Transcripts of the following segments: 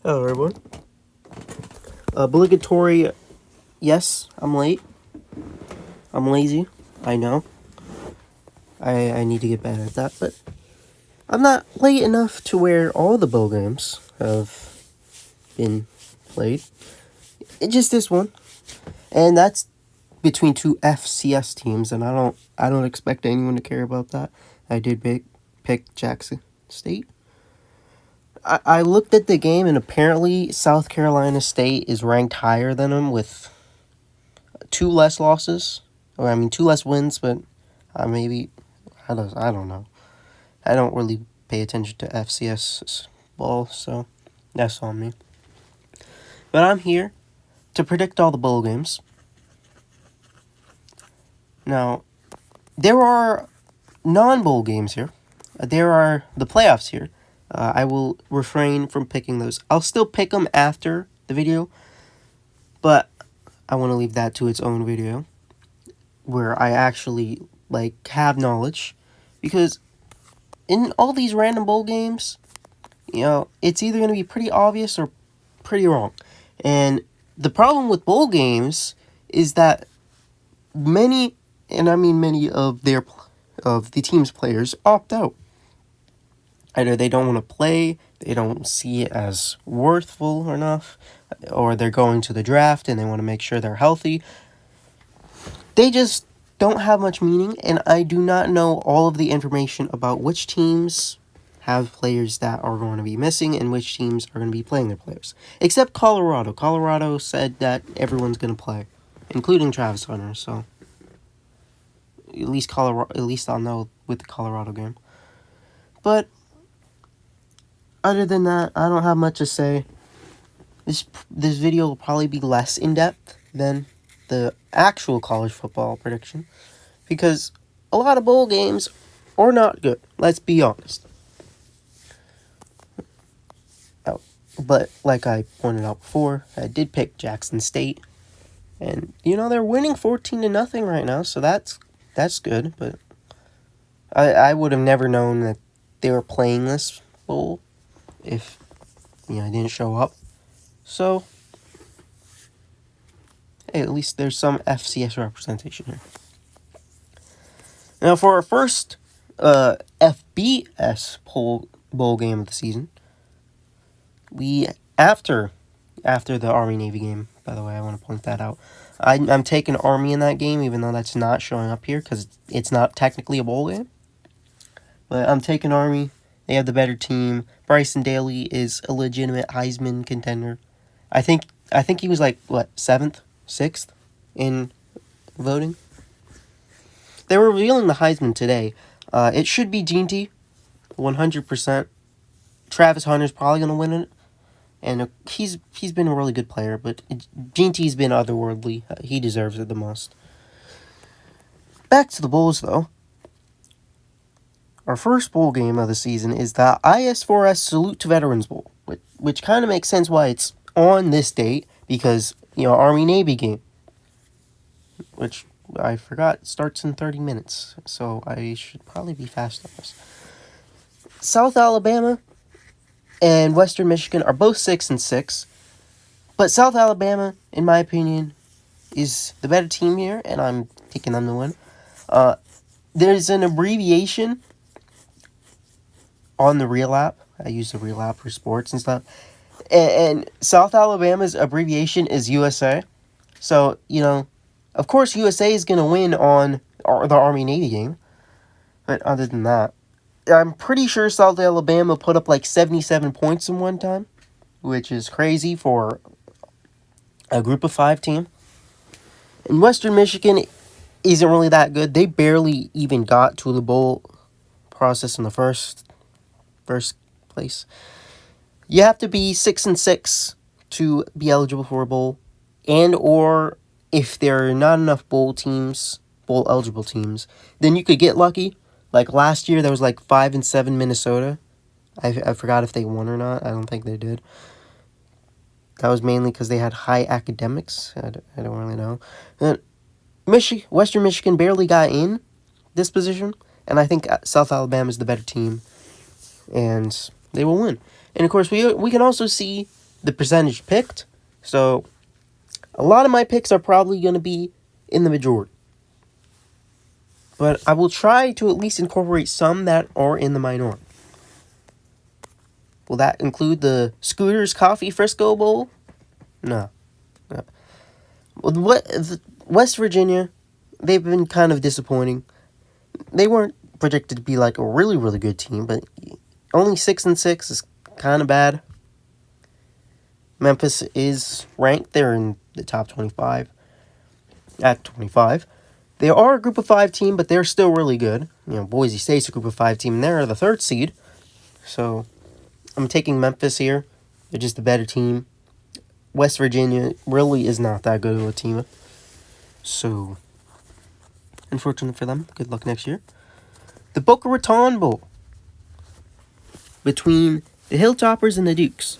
Hello, everyone. Obligatory, yes, I'm late. I'm lazy. I know. I need to get better at that, but I'm not late enough to where all the bowl games have been played. It's just this one, and that's between two FCS teams, and I don't expect anyone to care about that. I did pick Jackson State. I looked at the game, and apparently South Carolina State is ranked higher than them with two less losses. Or, I mean, two less wins, but maybe, I don't know. I don't really pay attention to FCS ball, so that's on me. But I'm here to predict all the bowl games. Now, there are non-bowl games here. There are the playoffs here. I will refrain from picking those. I'll still pick them after the video, but I want to leave that to its own video where I actually have knowledge, because in all these random bowl games, it's either going to be pretty obvious or pretty wrong. And the problem with bowl games is that many, and I mean many of the team's players opt out. Either they don't want to play, they don't see it as worthful enough, or they're going to the draft and they want to make sure they're healthy. They just don't have much meaning, and I do not know all of the information about which teams have players that are going to be missing and which teams are going to be playing their players. Except Colorado. Colorado said that everyone's going to play, including Travis Hunter, so at least I'll know with the Colorado game. But other than that, I don't have much to say. This video will probably be less in-depth than the actual college football prediction, because a lot of bowl games are not good. Let's be honest. But like I pointed out before, I did pick Jackson State, and they're winning 14-0 right now, so that's good. But I would have never known that they were playing this bowl if I didn't show up. So hey, at least there's some FCS representation here. Now for our first FBS bowl game of the season, we after the Army-Navy game, by the way, I want to point that out. I'm taking Army in that game, even though that's not showing up here because it's not technically a bowl game. But I'm taking Army. They have the better team. Bryson Daly is a legitimate Heisman contender. I think he was 7th, 6th in voting. They were revealing the Heisman today. It should be Ginty, 100%. Travis Hunter's probably going to win it. And he's been a really good player, but Ginty's been otherworldly. He deserves it the most. Back to the Bulls, though. Our first bowl game of the season is the IS4S Salute to Veterans Bowl, which kind of makes sense why it's on this date, because, Army-Navy game, which I forgot starts in 30 minutes, so I should probably be fast on this. South Alabama and Western Michigan are both 6-6, but South Alabama, in my opinion, is the better team here, and I'm taking them to win. There's an abbreviation on the Real app. I use the Real app for sports and stuff. And South Alabama's abbreviation is USA. So, of course USA is going to win on the Army-Navy game. But other than that, I'm pretty sure South Alabama put up 77 points in one time, which is crazy for a group of 5 team. And Western Michigan isn't really that good. They barely even got to the bowl process in the first place. You have to be 6-6 to be eligible for a bowl, and or if there are not enough bowl eligible teams, then you could get lucky. Like last year, there was 5-7 Minnesota. I forgot if they won or not. I don't think they did. That was mainly because they had high academics. I don't really know. And Western Michigan barely got in this position, and I think South Alabama is the better team, and they will win. And of course, we can also see the percentage picked. So a lot of my picks are probably going to be in the majority. But I will try to at least incorporate some that are in the minority. Will that include the Scooters Coffee Frisco Bowl? No. Well, West Virginia, they've been kind of disappointing. They weren't projected to be like a really, really good team, but only 6-6 is kind of bad. Memphis is ranked. They're in the top 25. At 25. They are a group of 5 team, but they're still really good. Boise State's a group of 5 team, and they're the 3rd seed. So, I'm taking Memphis here. They're just a better team. West Virginia really is not that good of a team. So, unfortunate for them. Good luck next year. The Boca Raton Bowl. Between the Hilltoppers and the Dukes.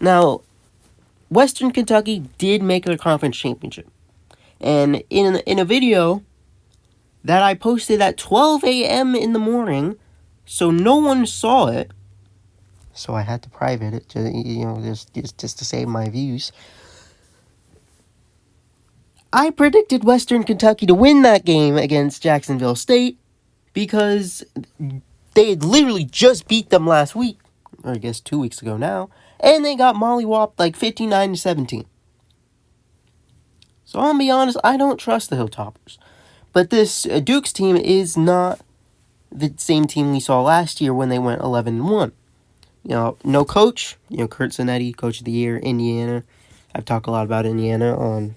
Now, Western Kentucky did make their conference championship. And in a video that I posted at 12 a.m. in the morning, so no one saw it, so I had to private it, just to save my views. I predicted Western Kentucky to win that game against Jacksonville State because they had literally just beat them last week, or I guess 2 weeks ago now, and they got mollywopped like 59-17. So I'm going to be honest, I don't trust the Hilltoppers. But this Dukes team is not the same team we saw last year when they went 11-1. No coach. Kurt Zanetti, Coach of the Year, Indiana. I've talked a lot about Indiana on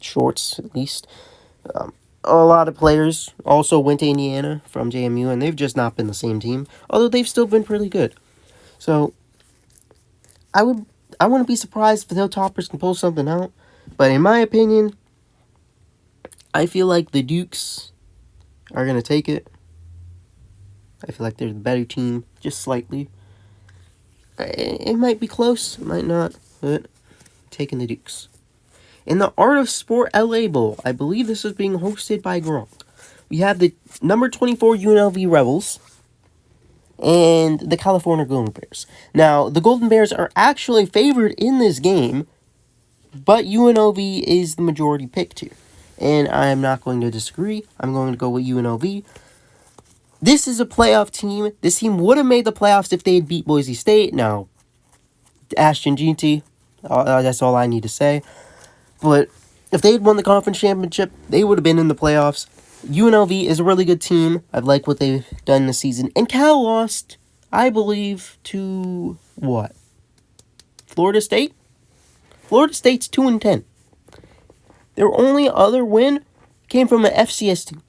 shorts, at least. A lot of players also went to Indiana from JMU, and they've just not been the same team, although they've still been pretty good. So, I wouldn't be surprised if the Hilltoppers can pull something out. But in my opinion, I feel like the Dukes are going to take it. I feel like they're the better team, just slightly. It might be close, it might not, but taking the Dukes. In the Art of Sport LA Bowl, I believe this is being hosted by Gronk. We have the number 24 UNLV Rebels and the California Golden Bears. Now, the Golden Bears are actually favored in this game, but UNLV is the majority picked here. And I'm not going to disagree. I'm going to go with UNLV. This is a playoff team. This team would have made the playoffs if they had beat Boise State. Now, Ashton Jeanty, that's all I need to say. But if they had won the conference championship, they would have been in the playoffs. UNLV is a really good team. I like what they've done this season. And Cal lost, I believe, to what? Florida State? Florida State's 2-10. Their only other win came from an FCS team.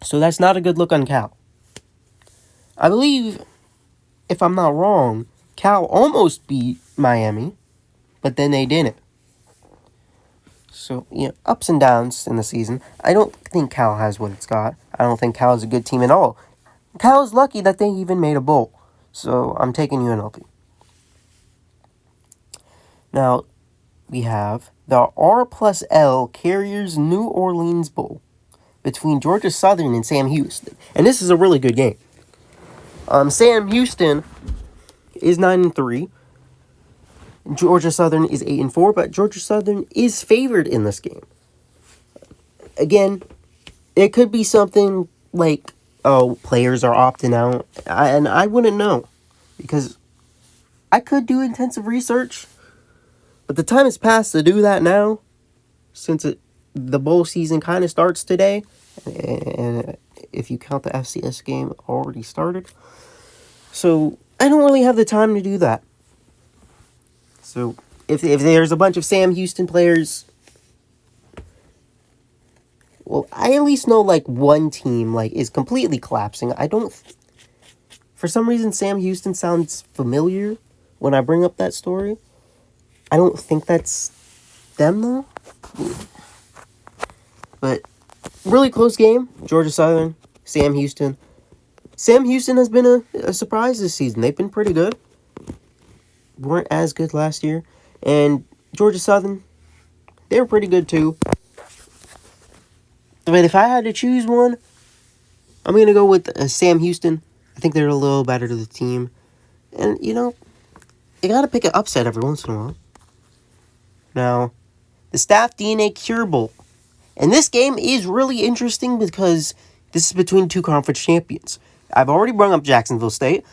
So that's not a good look on Cal. I believe, if I'm not wrong, Cal almost beat Miami, but then they didn't. So, ups and downs in the season. I don't think Cal has what it's got. I don't think Cal is a good team at all. Cal is lucky that they even made a bowl. So, I'm taking UNLV. Now, we have the R+L Carriers New Orleans Bowl between Georgia Southern and Sam Houston. And this is a really good game. Sam Houston is 9-3. Georgia Southern is 8-4, but Georgia Southern is favored in this game. Again, it could be something like, players are opting out, and I wouldn't know, because I could do intensive research, but the time has passed to do that now, since the bowl season kind of starts today, and if you count the FCS game, already started. So, I don't really have the time to do that. So, if there's a bunch of Sam Houston players, well, I at least know, one team, is completely collapsing. For some reason, Sam Houston sounds familiar when I bring up that story. I don't think that's them, though. But, really close game. Georgia Southern, Sam Houston. Sam Houston has been a surprise this season. They've been pretty good. Weren't as good last year. And Georgia Southern, they were pretty good too. But if I had to choose one, I'm going to go with Sam Houston. I think they're a little better to the team. And, you gotta pick an upset every once in a while. Now, the Staff DNA Cure Bowl. And this game is really interesting because this is between two conference champions. I've already brought up Jacksonville State,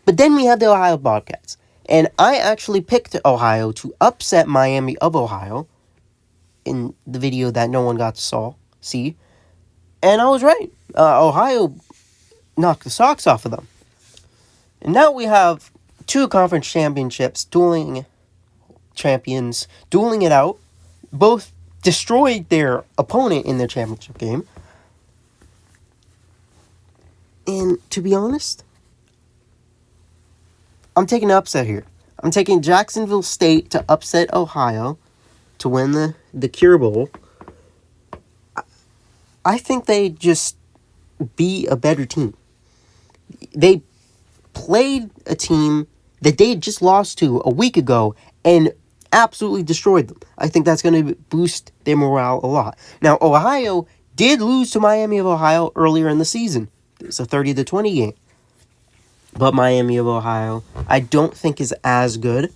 but then we have the Ohio Bobcats. And I actually picked Ohio to upset Miami of Ohio in the video that no one got to see. And I was right. Ohio knocked the socks off of them. And now we have two conference championships, dueling it out. Both destroyed their opponent in their championship game. And to be honest, I'm taking an upset here. I'm taking Jacksonville State to upset Ohio to win the Cure Bowl. I think they just be a better team. They played a team that they had just lost to a week ago and absolutely destroyed them. I think that's going to boost their morale a lot. Now, Ohio did lose to Miami of Ohio earlier in the season. It's a 30-20 game. But Miami of Ohio, I don't think is as good.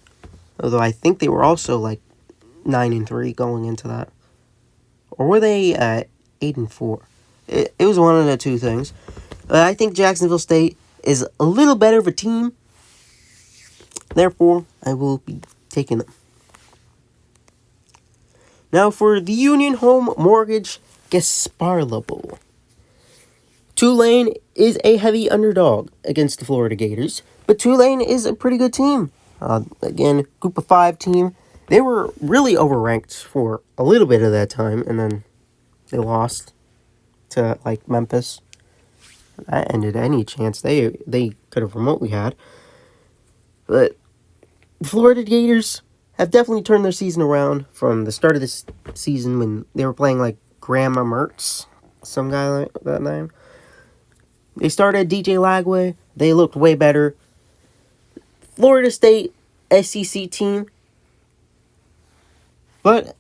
Although I think they were also like 9-3 going into that. Or were they 8-4? It was one of the two things. But I think Jacksonville State is a little better of a team. Therefore, I will be taking them. Now for the Union Home Mortgage Gasparilla Bowl. Tulane is a heavy underdog against the Florida Gators, but Tulane is a pretty good team. Again, group of 5 team. They were really overranked for a little bit of that time, and then they lost to like Memphis. That ended any chance they could have remotely had. But the Florida Gators have definitely turned their season around from the start of this season when they were playing like Grandma Mertz, some guy like that name. They started DJ Lagway. They looked way better. Florida State SEC team. But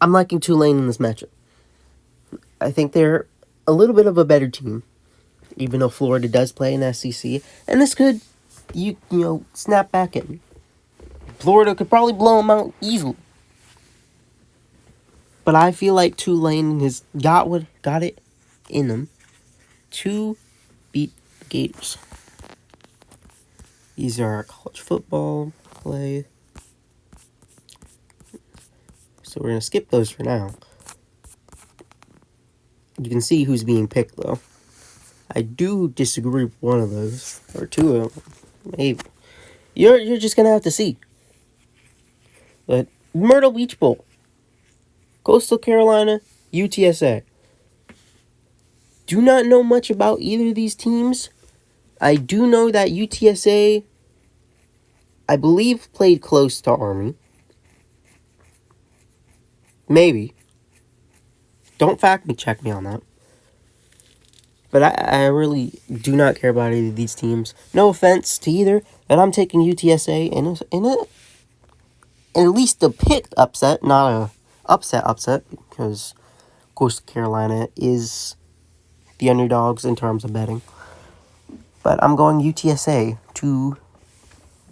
I'm liking Tulane in this matchup. I think they're a little bit of a better team, even though Florida does play in SEC. And this could, you know, snap back in. Florida could probably blow them out easily. But I feel like Tulane has got it in them to beat the Gators. These are our college football play. So we're going to skip those for now. You can see who's being picked, though. I do disagree with one of those. Or two of them. Maybe. You're just going to have to see. But Myrtle Beach Bowl. Coastal Carolina, UTSA. Do not know much about either of these teams. I do know that UTSA, I believe, played close to Army. Maybe. Don't check me on that. But I really do not care about either of these teams. No offense to either, but I'm taking UTSA in at least a picked upset, not a upset, because, of course, Carolina is the underdogs in terms of betting. But I'm going UTSA to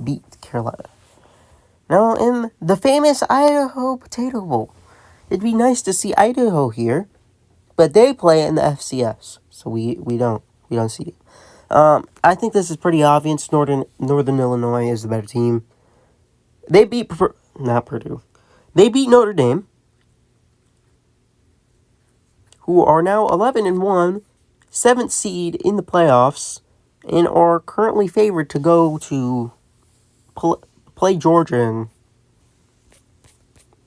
beat Carolina. Now, in the famous Idaho Potato Bowl, it'd be nice to see Idaho here, but they play in the FCS, so we don't see it. I think this is pretty obvious. Northern Illinois is the better team. They beat not Purdue. They beat Notre Dame, who are now 11-1, 7th seed in the playoffs, and are currently favored to go to play Georgia. And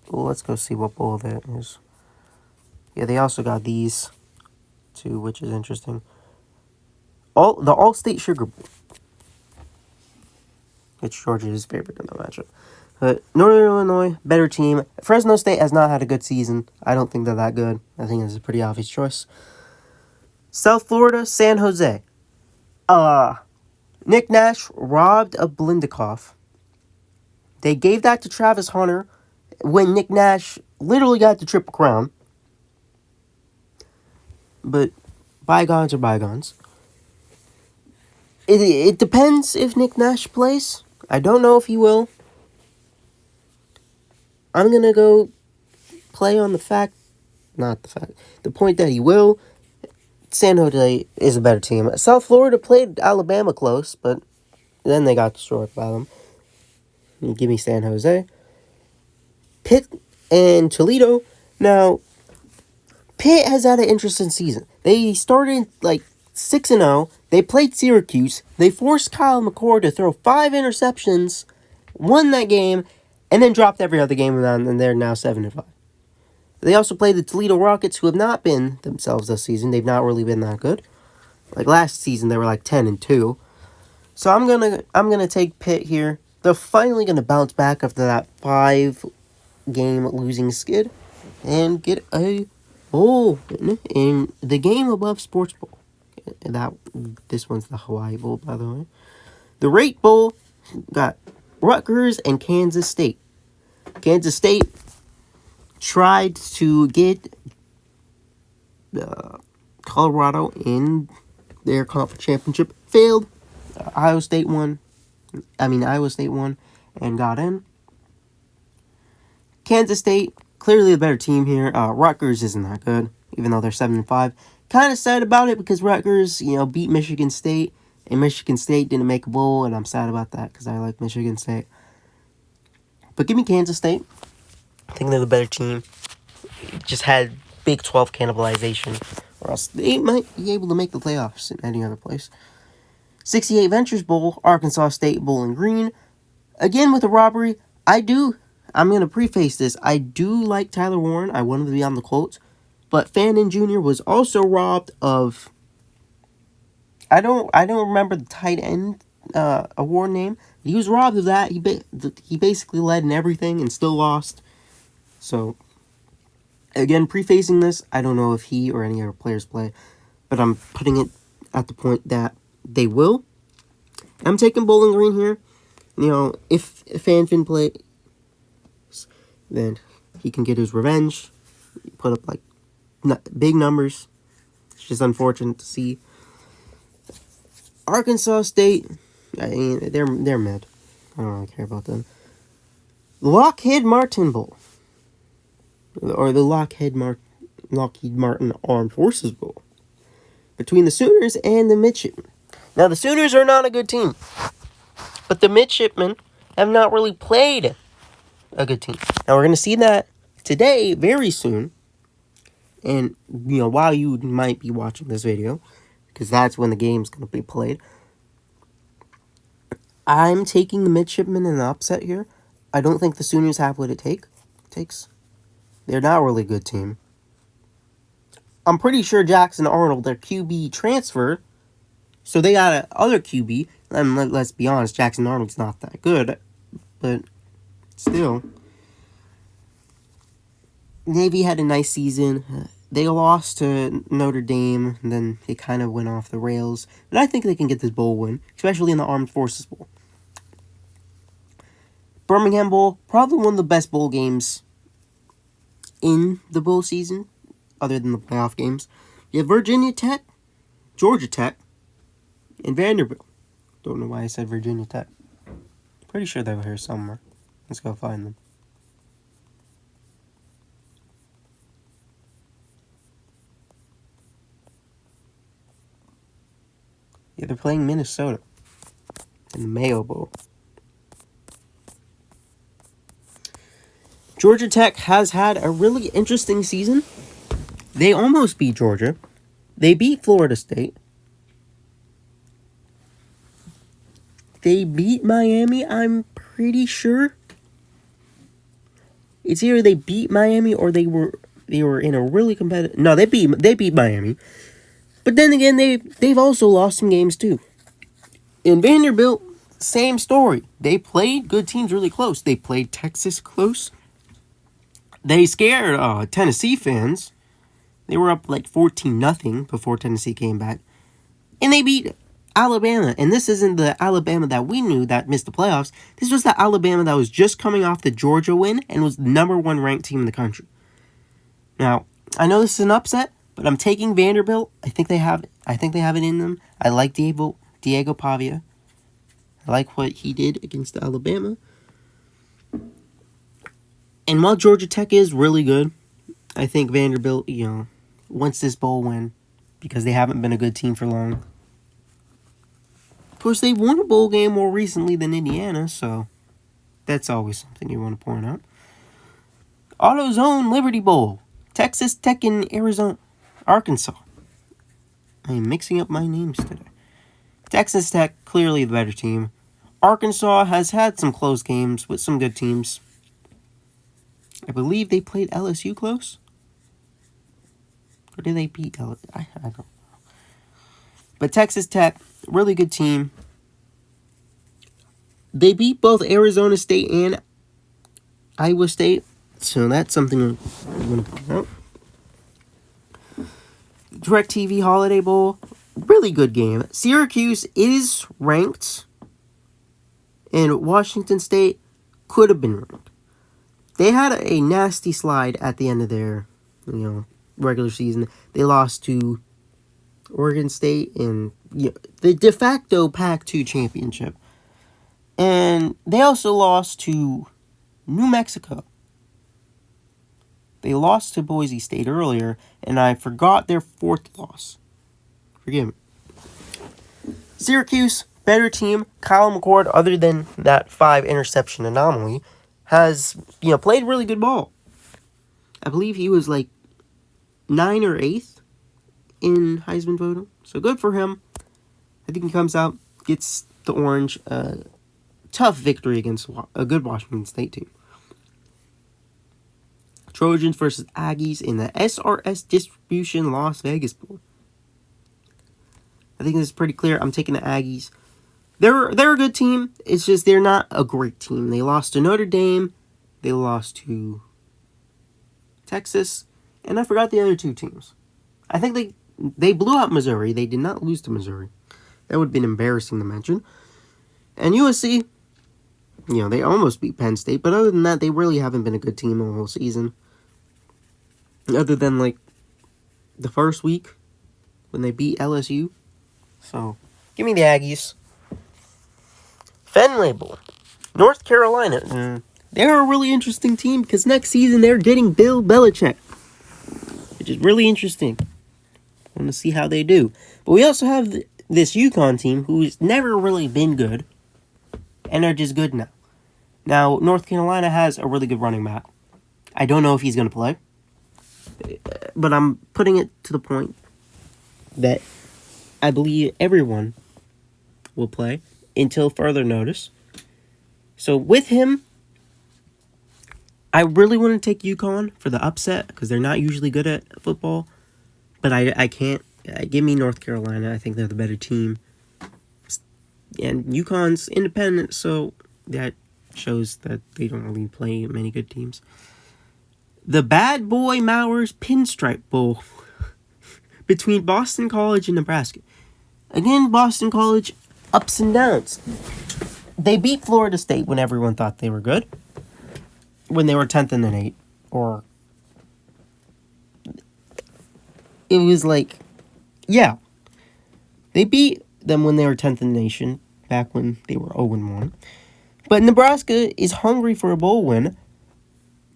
let's go see what bowl that is. Yeah, they also got these two, which is interesting. The All-State Sugar Bowl, which Georgia is favored in the matchup. But Northern Illinois, better team. Fresno State has not had a good season. I don't think they're that good. I think it's a pretty obvious choice. South Florida, San Jose. Nick Nash robbed a Blindikoff. They gave that to Travis Hunter when Nick Nash literally got the Triple Crown. But bygones are bygones. It depends if Nick Nash plays. I don't know if he will. I'm going to go play on the point that he will. San Jose is a better team. South Florida played Alabama close, but then they got destroyed by them. You give me San Jose. Pitt and Toledo. Now, Pitt has had an interesting season. They started like 6-0. They played Syracuse. They forced Kyle McCord to throw 5 interceptions, won that game, and then dropped every other game, and they're now 7-5. They also played the Toledo Rockets, who have not been themselves this season. They've not really been that good. Like last season, they were like 10-2. So I'm gonna take Pitt here. They're finally gonna bounce back after that 5-game losing skid and get a bowl in the game above Sports Bowl. This one's the Hawaii Bowl, by the way. The Rate Bowl got Rutgers and Kansas State. Kansas State tried to get Colorado in their conference championship. Failed. Iowa State won and got in. Kansas State, clearly the better team here. Rutgers isn't that good, even though they're 7-5. Kind of sad about it because Rutgers, beat Michigan State, and Michigan State didn't make a bowl, and I'm sad about that because I like Michigan State. But give me Kansas State. I think they're the better team. Just had Big 12 cannibalization, or else they might be able to make the playoffs in any other place. 68 Ventures Bowl, Arkansas State Bowling Green. Again with a robbery. I'm going to preface this. I do like Tyler Warren. I want him to be on the Colts. But Fannin Jr. was also robbed of... I don't remember the tight end award name. He was robbed of that. He basically led in everything and still lost. So, again, prefacing this, I don't know if he or any other players play. But I'm putting it at the point that they will. I'm taking Bowling Green here. If Fanfin plays, then he can get his revenge. Put up big numbers. It's just unfortunate to see. Arkansas State, they're mid. I don't really care about them. Lockheed Martin Bowl, or the Lockheed Martin Armed Forces Bowl, between the Sooners and the Midshipmen. Now the Sooners are not a good team, but the Midshipmen have not really played a good team. Now we're going to see that today, very soon. And, while you might be watching this video, because that's when the game's going to be played, I'm taking the Midshipmen in the upset here. I don't think the Sooners have what it takes. They're not a really good team. I'm pretty sure Jackson Arnold, their QB, transferred, so they got another QB. And let's be honest, Jackson Arnold's not that good, but still. Navy had a nice season. They lost to Notre Dame, and then they kind of went off the rails. But I think they can get this bowl win, especially in the Armed Forces Bowl. Birmingham Bowl, probably one of the best bowl games in the bowl season, other than the playoff games. You have Virginia Tech, Georgia Tech, and Vanderbilt. Don't know why I said Virginia Tech. Pretty sure they were here somewhere. Let's go find them. Yeah, they're playing Minnesota in the Mayo Bowl. Georgia Tech has had a really interesting season. They almost beat Georgia. They beat Florida State. They beat Miami, I'm pretty sure. It's either they beat Miami or they were in a really competitive... No, they beat Miami. But then again, they've also lost some games too. In Vanderbilt, same story. They played good teams really close. They played Texas close. They scared Tennessee fans. They were up 14-0 before Tennessee came back. And they beat Alabama. And this isn't the Alabama that we knew that missed the playoffs. This was the Alabama that was just coming off the Georgia win and was the number 1 ranked team in the country. Now, I know this is an upset, but I'm taking Vanderbilt. I think they have it in them. I like Diego Pavia. I like what he did against Alabama. And while Georgia Tech is really good, I think Vanderbilt, wants this bowl win because they haven't been a good team for long. Of course, they won a bowl game more recently than Indiana, so that's always something you want to point out. AutoZone Liberty Bowl, Texas Tech and Arkansas. I am mixing up my names today. Texas Tech, clearly the better team. Arkansas has had some close games with some good teams. I believe they played LSU close. Or did they beat LSU? I don't know. But Texas Tech, really good team. They beat both Arizona State and Iowa State. So that's something I'm going to point out. DirecTV Holiday Bowl, really good game. Syracuse is ranked, and Washington State could have been ranked. They had a nasty slide at the end of their, regular season. They lost to Oregon State in the de facto Pac-2 championship. And they also lost to New Mexico. They lost to Boise State earlier, and I forgot their fourth loss. Forgive me. Syracuse, better team. Kyle McCord, other than that 5-interception anomaly, has, played really good ball. I believe he was like 9th or 8th in Heisman voting. So good for him. I think he comes out, gets the orange. Tough victory against a good Washington State team. Trojans versus Aggies in the SRS Distribution Las Vegas Bowl. I think this is pretty clear. I'm taking the Aggies. They're a good team. It's just they're not a great team. They lost to Notre Dame. They lost to Texas. And I forgot the other two teams. I think they blew out Missouri. They did not lose to Missouri. That would have been embarrassing to mention. And USC, they almost beat Penn State. But other than that, they really haven't been a good team the whole season. Other than, the first week when they beat LSU. So, give me the Aggies. Fenway Bowl, North Carolina. They're a really interesting team because next season they're getting Bill Belichick, which is really interesting. I want to see how they do. But we also have this UConn team who's never really been good, and they're just good now. Now, North Carolina has a really good running back. I don't know if he's going to play, but I'm putting it to the point that I believe everyone will play until further notice. So with him, I really want to take UConn for the upset because they're not usually good at football. But I can't. Give me North Carolina. I think they're the better team. And UConn's independent, so that shows that they don't really play many good teams. The Bad Boy Mowers Pinstripe Bowl between Boston College and Nebraska. Again, Boston College, ups and downs. They beat Florida State when everyone thought they were good. When they were 10th and then 8. Or it was they beat them when they were 10th in the nation, back when they were 0-1. But Nebraska is hungry for a bowl win.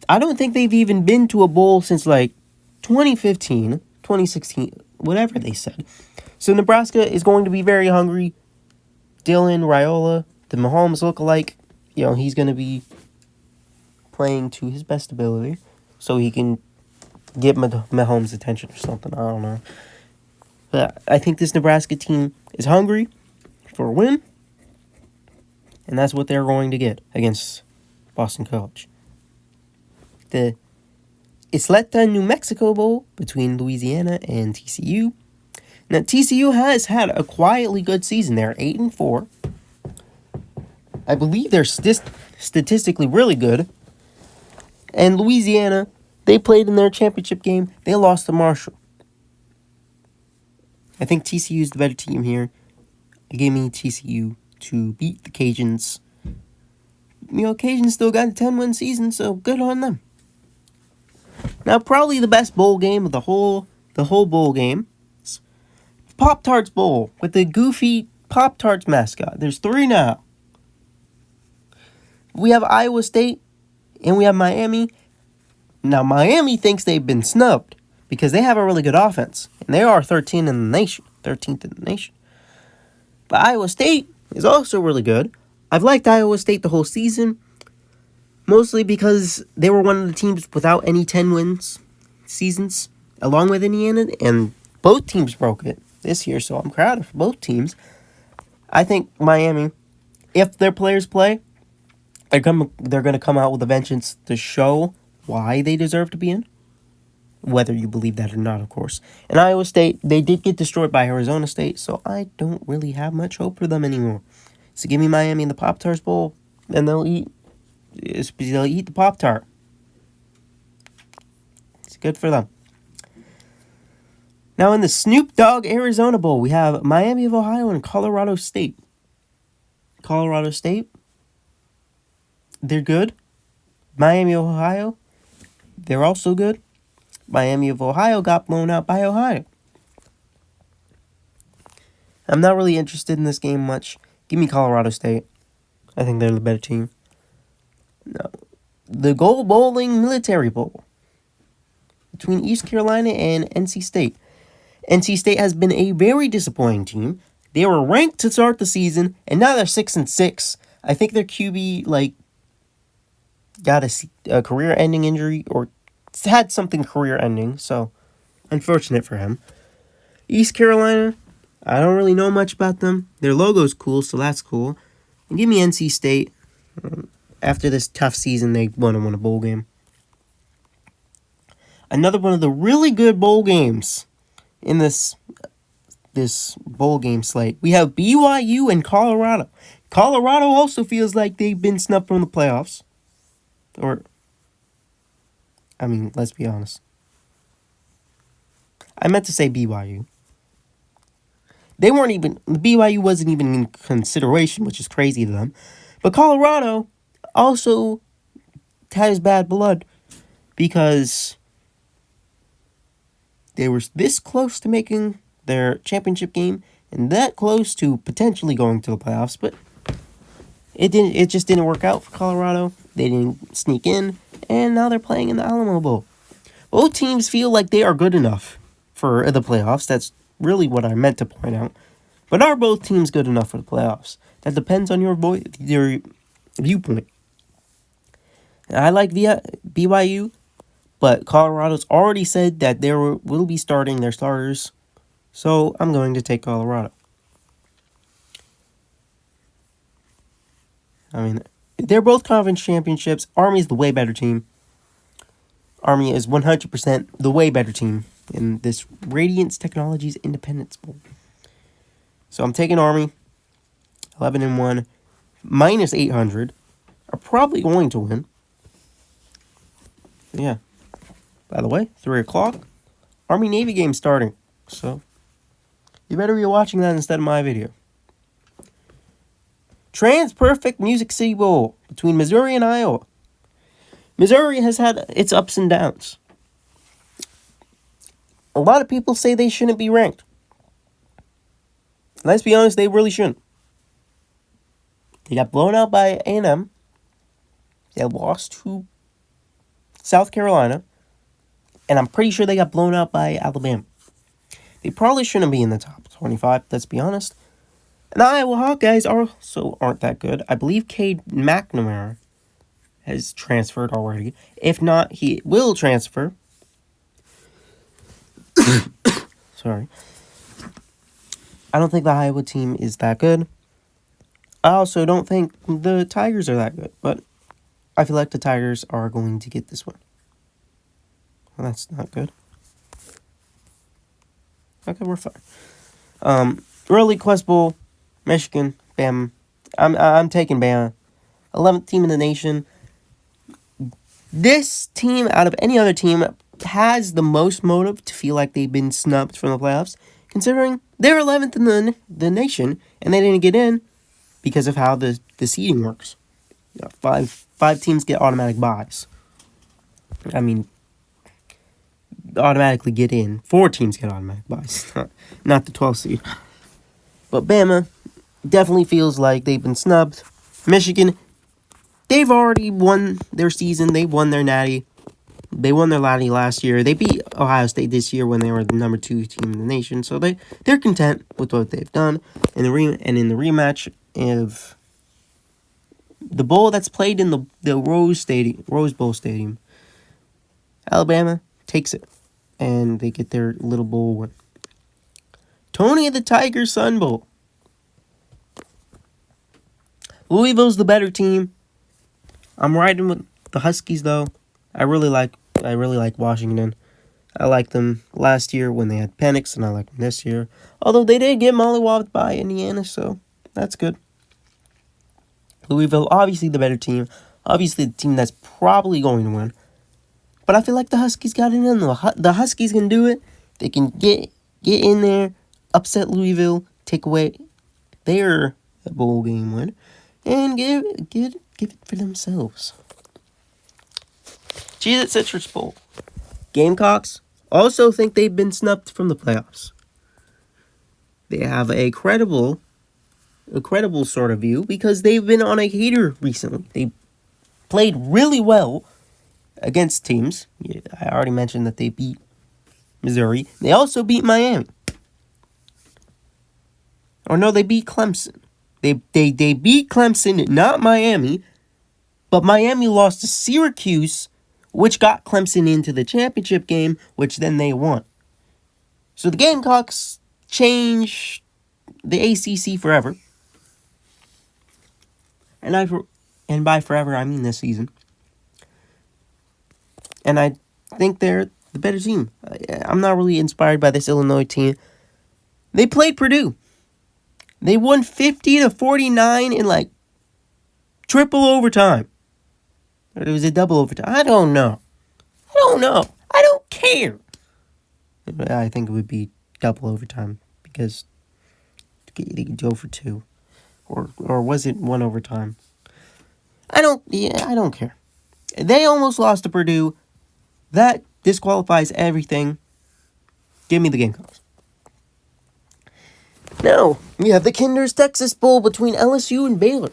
I don't think they've even been to a bowl since 2015, 2016, whatever they said. So Nebraska is going to be very hungry. Dylan Raiola, the Mahomes lookalike, he's going to be playing to his best ability so he can get Mahomes' attention or something. I don't know. But I think this Nebraska team is hungry for a win, and that's what they're going to get against Boston College. The Isleta, New Mexico Bowl between Louisiana and TCU. Now, TCU has had a quietly good season. They're 8-4. I believe they're statistically really good. And Louisiana, they played in their championship game. They lost to Marshall. I think TCU is the better team here. Give me TCU to beat the Cajuns. Cajuns still got a 10-win season, so good on them. Now, probably the best bowl game of the whole bowl game. Pop-Tarts Bowl with the goofy Pop-Tarts mascot. There's 3 now. We have Iowa State and we have Miami. Now, Miami thinks they've been snubbed because they have a really good offense. And they are 13th in the nation. 13th in the nation. But Iowa State is also really good. I've liked Iowa State the whole season. Mostly because they were one of the teams without any 10 wins seasons. Along with Indiana. And both teams broke it this year. So I'm proud of both teams. I think Miami, if their players play, they're going to come out with a vengeance to show why they deserve to be in. Whether you believe that or not, of course. And Iowa State, they did get destroyed by Arizona State, so I don't really have much hope for them anymore. So give me Miami in the Pop-Tarts Bowl, and they'll eat the Pop-Tart. It's good for them. Now in the Snoop Dogg Arizona Bowl, we have Miami of Ohio and Colorado State. Colorado State, they're good. Miami of Ohio, they're also good. Miami of Ohio got blown out by Ohio. I'm not really interested in this game much. Give me Colorado State. I think they're the better team. No. The Gold Bowling Military Bowl between East Carolina and NC State. NC State has been a very disappointing team. They were ranked to start the season, and now they're 6-6. I think their QB got a career-ending injury or had something career-ending, so unfortunate for him. East Carolina, I don't really know much about them. Their logo's cool, so that's cool. And give me NC State. After this tough season, they want to win a bowl game. Another one of the really good bowl games in this bowl game slate. We have BYU and Colorado. Colorado also feels like they've been snubbed from the playoffs. Let's be honest. I meant to say BYU. BYU wasn't even in consideration, which is crazy to them. But Colorado also has bad blood because they were this close to making their championship game and that close to potentially going to the playoffs, but it just didn't work out for Colorado. They didn't sneak in, and now they're playing in the Alamo Bowl. Both teams feel like they are good enough for the playoffs. That's really what I meant to point out. But are both teams good enough for the playoffs? That depends on your viewpoint. I like BYU, but Colorado's already said that they will be starting their starters, so I'm going to take Colorado. They're both conference championships. Army's the way better team. Army is 100% the way better team in this Radiance Technologies Independence Bowl. So I'm taking Army, 11-1, minus 800. Are probably going to win. Yeah. By the way, 3 o'clock, Army-Navy game starting. So you better be watching that instead of my video. Trans-Perfect Music City Bowl between Missouri and Iowa. Missouri has had its ups and downs. A lot of people say they shouldn't be ranked. Let's be honest, they really shouldn't. They got blown out by A&M. They lost to South Carolina. And I'm pretty sure they got blown out by Alabama. They probably shouldn't be in the top 25, let's be honest. And the Iowa Hawkeyes also aren't that good. I believe Cade McNamara has transferred already. If not, he will transfer. Sorry. I don't think the Iowa team is that good. I also don't think the Tigers are that good. But I feel like the Tigers are going to get this one. Well, that's not good. Okay, we're fine. Early Quest Bowl, Michigan, Bama. I'm taking Bama. 11th team in the nation. This team, out of any other team, has the most motive to feel like they've been snubbed from the playoffs, considering they're 11th in the nation, and they didn't get in because of how the seeding works. Five teams get automatic buys. Automatically get in. 4 teams get automatic buys, not the 12th seed. But Bama definitely feels like they've been snubbed. Michigan, they've already won their season. They won their natty. They won their natty last year. They beat Ohio State this year when they were the number 2 team in the nation. So they're content with what they've done. In the rematch of the bowl that's played in the Rose Bowl Stadium, Alabama takes it, and they get their little bowl win. Tony the Tiger Sun Bowl. Louisville's the better team. I'm riding with the Huskies though. I really like Washington. I liked them last year when they had Penix, and I like them this year. Although they did get mollywopped by Indiana, so that's good. Louisville, obviously the better team. Obviously the team that's probably going to win. But I feel like the Huskies got it in them. The Huskies can do it. They can get in there, upset Louisville, take away their bowl game win, and give it for themselves. Cheez-It Citrus Bowl. Gamecocks also think they've been snubbed from the playoffs. They have a credible sort of view because they've been on a heater recently. They played really well against teams. I already mentioned that they beat Missouri. They also beat Miami. Or no, they beat Clemson. They beat Clemson, not Miami. But Miami lost to Syracuse, which got Clemson into the championship game, which then they won. So the Gamecocks changed the ACC forever. And by forever, I mean this season. And I think they're the better team. I'm not really inspired by this Illinois team. They played Purdue. They won 50-49 in like triple overtime. Or was it double overtime? I don't know. I don't care. I think it would be double overtime because they could go for 2. Or was it 1 overtime? I don't care. They almost lost to Purdue. That disqualifies everything. Give me the Gamecocks. Now, we have the Kinder's Texas Bowl between LSU and Baylor.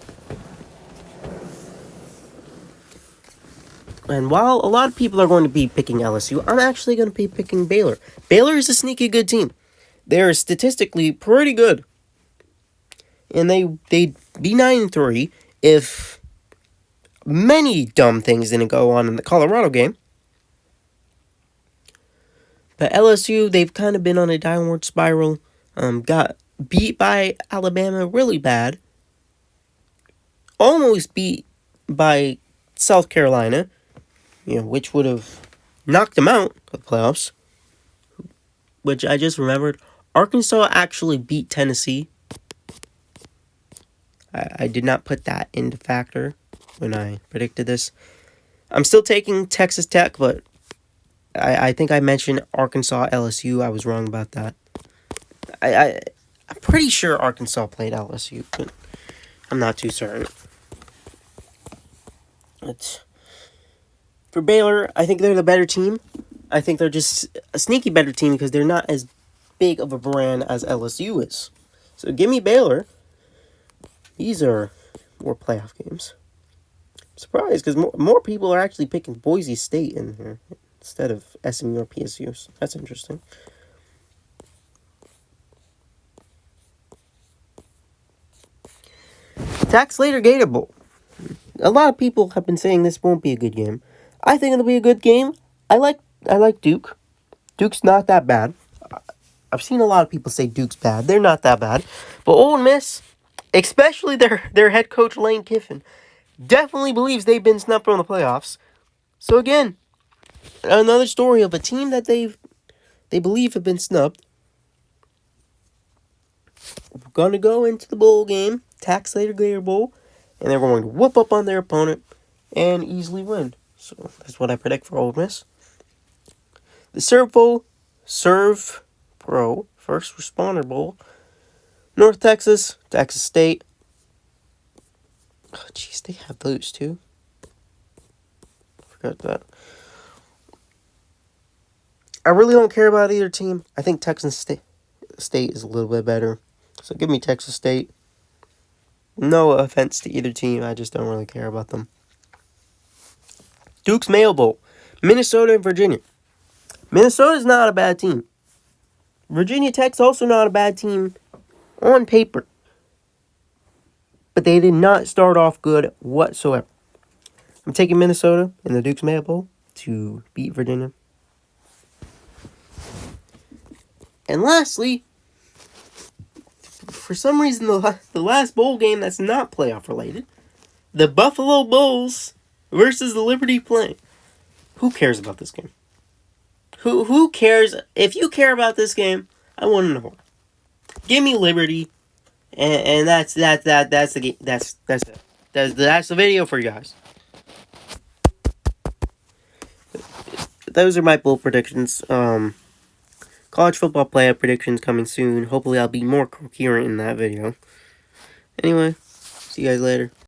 And while a lot of people are going to be picking LSU, I'm actually going to be picking Baylor. Baylor is a sneaky good team. They're statistically pretty good. And they'd be 9-3 if many dumb things didn't go on in the Colorado game. But LSU, they've kind of been on a downward spiral. Got beat by Alabama really bad. Almost beat by South Carolina, which would have knocked them out of the playoffs. Which I just remembered. Arkansas actually beat Tennessee. I did not put that into factor when I predicted this. I'm still taking Texas Tech, but I think I mentioned Arkansas, LSU. I was wrong about that. I'm pretty sure Arkansas played LSU, but I'm not too certain. For Baylor, I think they're the better team. I think they're just a sneaky better team because they're not as big of a brand as LSU is. So give me Baylor. These are more playoff games. I'm surprised because more people are actually picking Boise State in here instead of SMU or PSU. So that's interesting. Tax Slater Gator Bowl. A lot of people have been saying this won't be a good game. I think it'll be a good game. I like Duke. Duke's not that bad. I've seen a lot of people say Duke's bad. They're not that bad. But Ole Miss, especially their head coach Lane Kiffin, definitely believes they've been snubbed from the playoffs. So again, another story of a team that they believe have been snubbed. We're going to go into the bowl game, Tax Slater Gator Bowl, and they're going to whoop up on their opponent and easily win. So that's what I predict for Ole Miss. The Serve Bowl, Serve Pro, First Responder Bowl, North Texas, Texas State. Oh, jeez, they have those too. Forgot that. I really don't care about either team. I think Texas State is a little bit better. So give me Texas State. No offense to either team. I just don't really care about them. Duke's Mayo Bowl. Minnesota and Virginia. Minnesota's not a bad team. Virginia Tech's also not a bad team on paper. But they did not start off good whatsoever. I'm taking Minnesota in the Duke's Mayo Bowl to beat Virginia. And lastly, for some reason, the last bowl game that's not playoff related, the Buffalo Bulls versus the Liberty Flame. Who cares about this game? Who cares? If you care about this game, I want to know. Give me Liberty, and that's the game. That's it. That's the video for you guys. Those are my bowl predictions. College football playoff predictions coming soon. Hopefully, I'll be more coherent in that video. Anyway, see you guys later.